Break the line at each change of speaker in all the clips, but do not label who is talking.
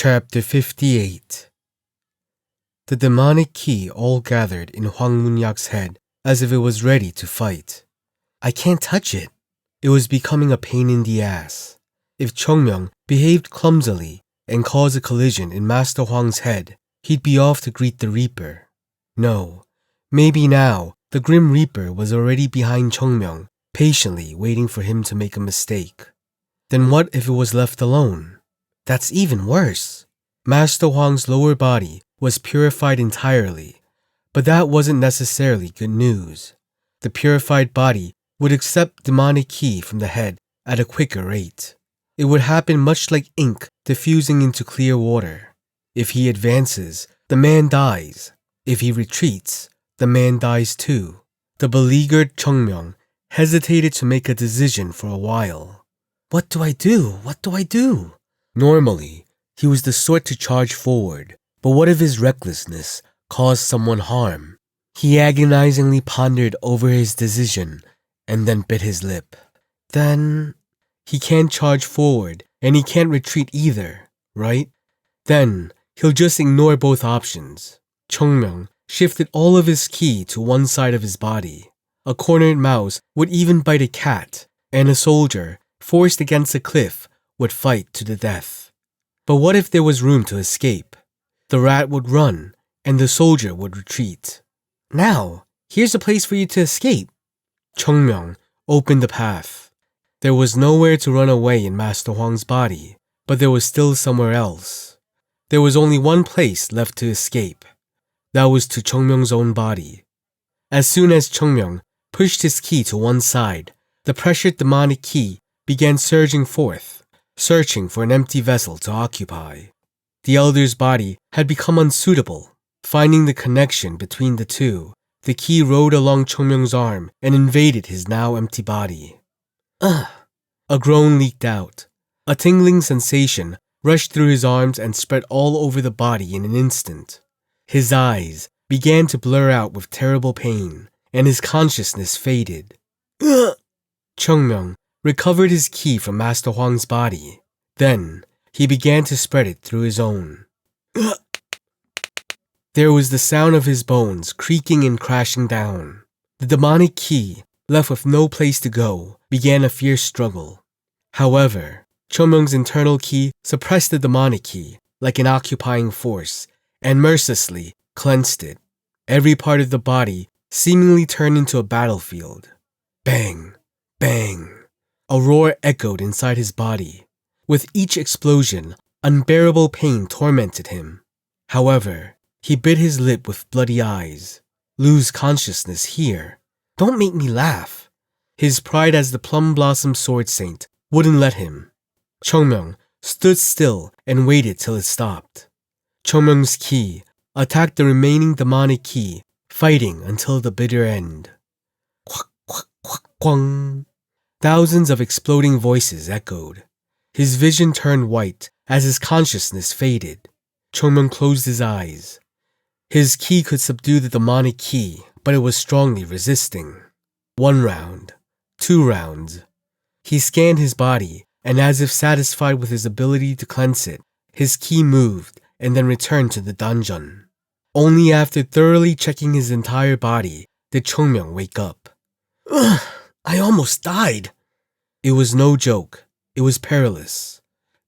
Chapter 58. The demonic ki all gathered in Hwang Munyak's head as if it was ready to fight. I can't touch it. It was becoming a pain in the ass. If Chongmyung behaved clumsily and caused a collision in Master Hwang's head, he'd be off to greet the Reaper. No, maybe now the Grim Reaper was already behind Chongmyung, patiently waiting for him to make a mistake. Then what if it was left alone? That's even worse. Master Hwang's lower body was purified entirely, but that wasn't necessarily good news. The purified body would accept demonic ki from the head at a quicker rate. It would happen much like ink diffusing into clear water. If he advances, the man dies. If he retreats, the man dies too. The beleaguered Chongmyung hesitated to make a decision for a while. What do I do? What do I do? Normally, he was the sort to charge forward, but what if his recklessness caused someone harm? He agonizingly pondered over his decision and then bit his lip. Then, he can't charge forward and he can't retreat either, right? Then, he'll just ignore both options. Chongmyung shifted all of his ki to one side of his body. A cornered mouse would even bite a cat, and a soldier, forced against a cliff, would fight to the death. But what if there was room to escape? The rat would run, and the soldier would retreat. Now, here's a place for you to escape. Chongmyung opened the path. There was nowhere to run away in Master Hwang's body, but there was still somewhere else. There was only one place left to escape. That was to Chongmyung's own body. As soon as Chongmyung pushed his ki to one side, the pressured demonic ki began surging forth, searching for an empty vessel to occupy. The elder's body had become unsuitable. Finding the connection between the two, the ki rode along Chongmyung's arm and invaded his now empty body. Ugh! A groan leaked out. A tingling sensation rushed through his arms and spread all over the body in an instant. His eyes began to blur out with terrible pain, and his consciousness faded. Ugh! Chongmyung recovered his ki from Master Hwang's body. Then, he began to spread it through his own. Ugh! There was the sound of his bones creaking and crashing down. The demonic ki, left with no place to go, began a fierce struggle. However, Chongmyung's internal ki suppressed the demonic ki like an occupying force and mercilessly cleansed it. Every part of the body seemingly turned into a battlefield. Bang! Bang! A roar echoed inside his body. With each explosion, unbearable pain tormented him. However, he bit his lip with bloody eyes. Lose consciousness here. Don't make me laugh. His pride as the Plum Blossom Sword Saint wouldn't let him. Chongmyung stood still and waited till it stopped. Chongmyung's ki attacked the remaining demonic ki, fighting until the bitter end. Quack, quack, quack, quang. Thousands of exploding voices echoed. His vision turned white as his consciousness faded. Chongmyung closed his eyes. His ki could subdue the demonic ki, but it was strongly resisting. 1 round. 2 rounds. He scanned his body, and as if satisfied with his ability to cleanse it, his ki moved and then returned to the dungeon. Only after thoroughly checking his entire body did Chongmyung wake up. Ugh! I almost died. It was no joke. It was perilous.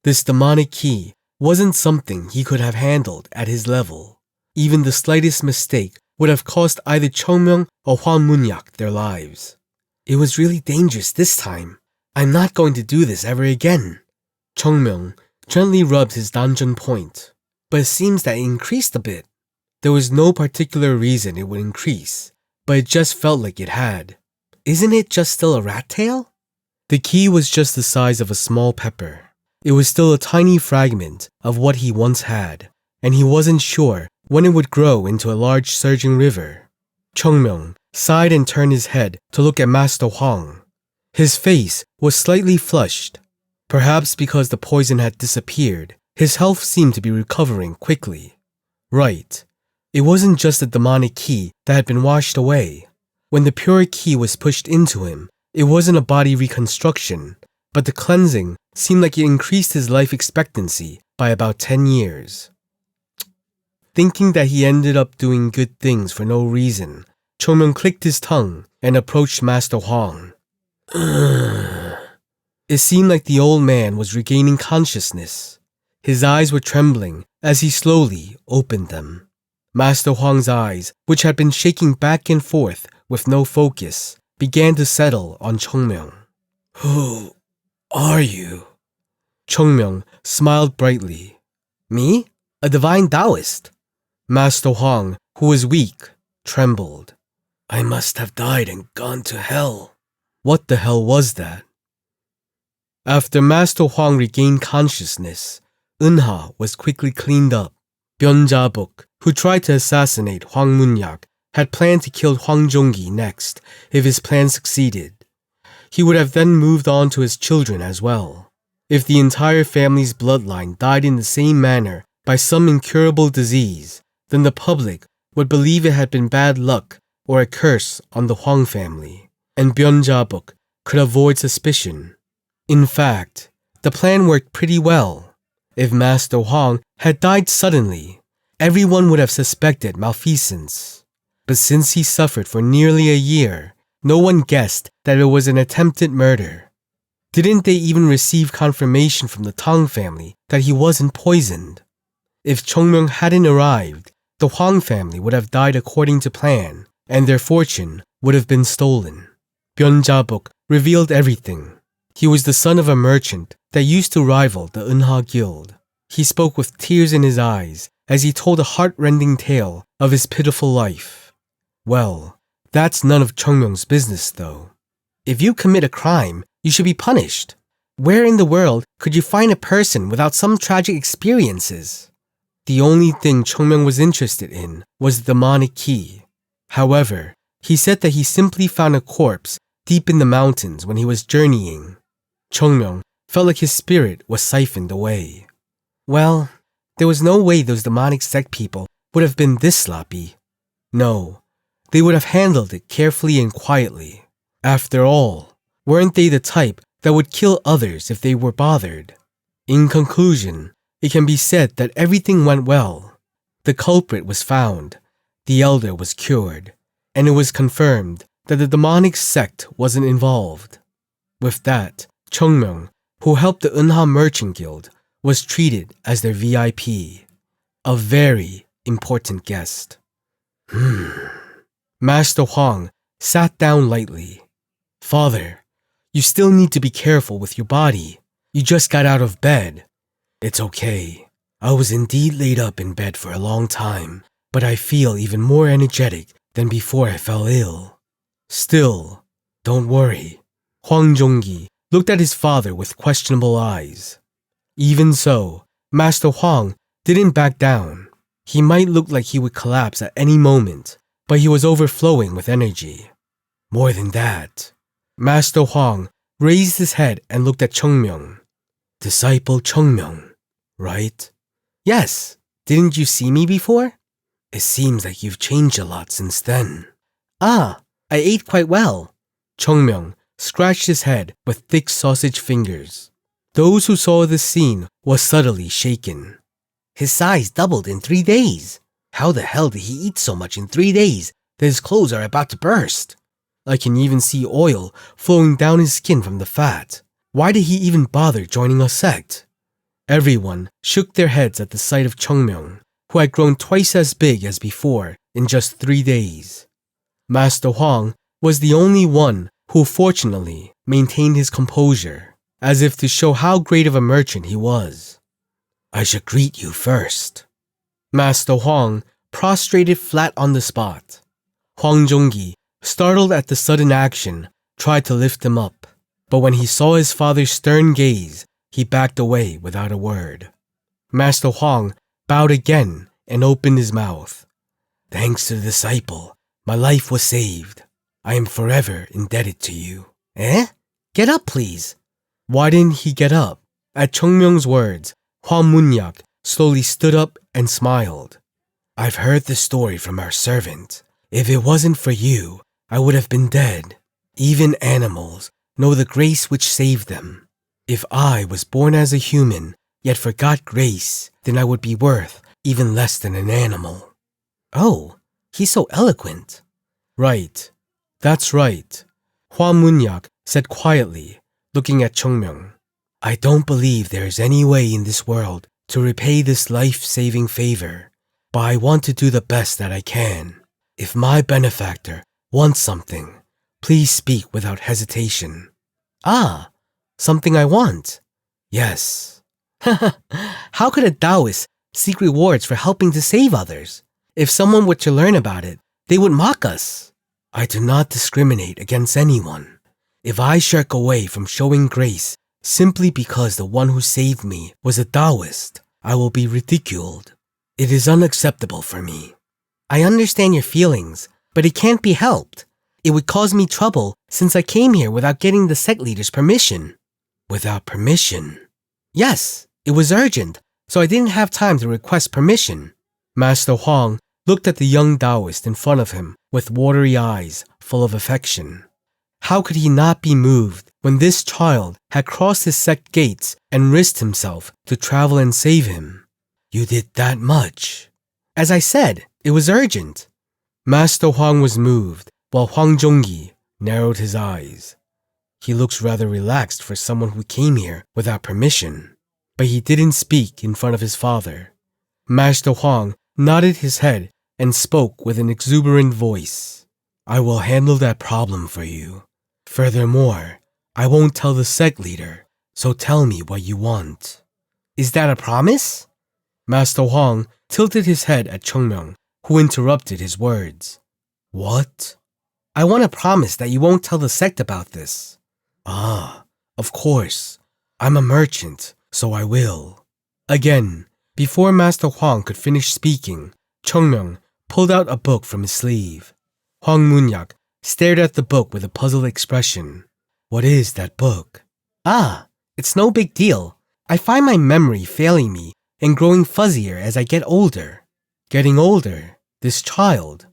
This demonic ki wasn't something he could have handled at his level. Even the slightest mistake would have cost either Chongmyung or Hwang Munyak their lives. It was really dangerous this time. I'm not going to do this ever again. Chongmyung gently rubbed his dungeon point, but it seems that it increased a bit. There was no particular reason it would increase, but it just felt like it had. Isn't it just still a rat tail? The ki was just the size of a small pepper. It was still a tiny fragment of what he once had, and he wasn't sure when it would grow into a large surging river. Chongmyung sighed and turned his head to look at Master Hwang. His face was slightly flushed. Perhaps because the poison had disappeared, his health seemed to be recovering quickly. Right. It wasn't just the demonic ki that had been washed away. When the pure ki was pushed into him, it wasn't a body reconstruction, but the cleansing seemed like it increased his life expectancy by about 10 years. Thinking that he ended up doing good things for no reason, Chongmyung clicked his tongue and approached Master Huang. It seemed like the old man was regaining consciousness. His eyes were trembling as he slowly opened them. Master Huang's eyes, which had been shaking back and forth with no focus, began to settle on Chongmyung. Who are you? Chongmyung smiled brightly. Me? A divine taoist. Master Huang, who was weak, trembled. I must have died and gone to hell. What the hell was that? After Master Huang regained consciousness, Eunha was quickly cleaned up. Biga, who tried to assassinate Hwang Mun-yak, had planned to kill Hwang Jong-gi next if his plan succeeded. He would have then moved on to his children as well. If the entire family's bloodline died in the same manner by some incurable disease, then the public would believe it had been bad luck or a curse on the Hwang family, and Biga could avoid suspicion. In fact, the plan worked pretty well. If Master Huang had died suddenly, everyone would have suspected malfeasance. But since he suffered for nearly a year, no one guessed that it was an attempted murder. Didn't they even receive confirmation from the Tang family that he wasn't poisoned? If Chongmyung hadn't arrived, the Hwang family would have died according to plan, and their fortune would have been stolen. Biga revealed everything. He was the son of a merchant that used to rival the Eunha Guild. He spoke with tears in his eyes as he told a heart-rending tale of his pitiful life. Well, that's none of Chongmyung's business, though. If you commit a crime, you should be punished. Where in the world could you find a person without some tragic experiences? The only thing Chongmyung was interested in was the demonic key. However, he said that he simply found a corpse deep in the mountains when he was journeying. Chongmyung felt like his spirit was siphoned away. Well, there was no way those demonic sect people would have been this sloppy. No, they would have handled it carefully and quietly. After all, weren't they the type that would kill others if they were bothered? In conclusion, it can be said that everything went well. The culprit was found, the elder was cured, and it was confirmed that the demonic sect wasn't involved. With that, Chongmyung, who helped the Eunha Merchant Guild, was treated as their VIP, a very important guest. Master Huang sat down lightly. Father, you still need to be careful with your body. You just got out of bed. It's okay. I was indeed laid up in bed for a long time, but I feel even more energetic than before I fell ill. Still, don't worry. Hwang Jong-gi looked at his father with questionable eyes. Even so, Master Huang didn't back down. He might look like he would collapse at any moment, but he was overflowing with energy. More than that, Master Huang raised his head and looked at Chongmyung. Disciple Chongmyung, right? Yes. Didn't you see me before? It seems like you've changed a lot since then. Ah, I ate quite well. Chongmyung scratched his head with thick sausage fingers. Those who saw this scene were subtly shaken. His size doubled in 3 days. How the hell did he eat so much in 3 days that his clothes are about to burst? I can even see oil flowing down his skin from the fat. Why did he even bother joining a sect? Everyone shook their heads at the sight of Chongmyung, who had grown twice as big as before in just 3 days. Master Huang was the only one who fortunately maintained his composure, as if to show how great of a merchant he was. I should greet you first. Master Huang prostrated flat on the spot. Hwang Jong-gi, startled at the sudden action, tried to lift him up, but when he saw his father's stern gaze, he backed away without a word. Master Huang bowed again and opened his mouth. Thanks to the disciple, my life was saved. I am forever indebted to you. Eh? Get up, please. Why didn't he get up? At Chongmyung's words, Hwang Mun-yak slowly stood up and smiled. I've heard the story from our servant. If it wasn't for you, I would have been dead. Even animals know the grace which saved them. If I was born as a human, yet forgot grace, then I would be worth even less than an animal. Oh, he's so eloquent. Right. That's right. Hua Munyak said quietly, looking at Chungmyeong. I don't believe there is any way in this world to repay this life-saving favor, but I want to do the best that I can. If my benefactor wants something, please speak without hesitation. Ah, something I want. Yes. How could a Taoist seek rewards for helping to save others? If someone were to learn about it, they would mock us. I do not discriminate against anyone. If I shirk away from showing grace simply because the one who saved me was a Taoist, I will be ridiculed. It is unacceptable for me. I understand your feelings, but it can't be helped. It would cause me trouble since I came here without getting the sect leader's permission. Without permission? Yes, it was urgent, so I didn't have time to request permission. Master Huang looked at the young Taoist in front of him with watery eyes full of affection. How could he not be moved when this child had crossed his sect gates and risked himself to travel and save him? You did that much. As I said, it was urgent. Master Huang was moved, while Huang Zhongyi narrowed his eyes. He looks rather relaxed for someone who came here without permission. But he didn't speak in front of his father. Master Huang nodded his head and spoke with an exuberant voice. I will handle that problem for you. Furthermore, I won't tell the sect leader, so tell me what you want. Is that a promise? Master Huang tilted his head at Chungmyeong, who interrupted his words. What? I want a promise that you won't tell the sect about this. Ah, of course. I'm a merchant, so I will. Again, before Master Huang could finish speaking, Chungmyeong pulled out a book from his sleeve. Hwang Munyak stared at the book with a puzzled expression. What is that book? Ah, it's no big deal. I find my memory failing me and growing fuzzier as I get older. Getting older? This child?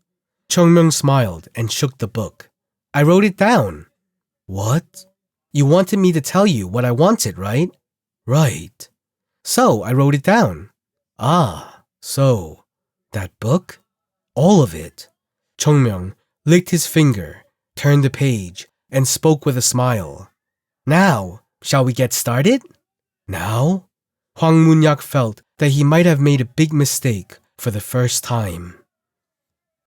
Chungmyeong smiled and shook the book. I wrote it down. What? You wanted me to tell you what I wanted, right? Right. So I wrote it down. Ah, so. That book? All of it. Chungmyeong licked his finger, turned the page, and spoke with a smile. Now, shall we get started? Now? Hwang Munyak felt that he might have made a big mistake for the first time.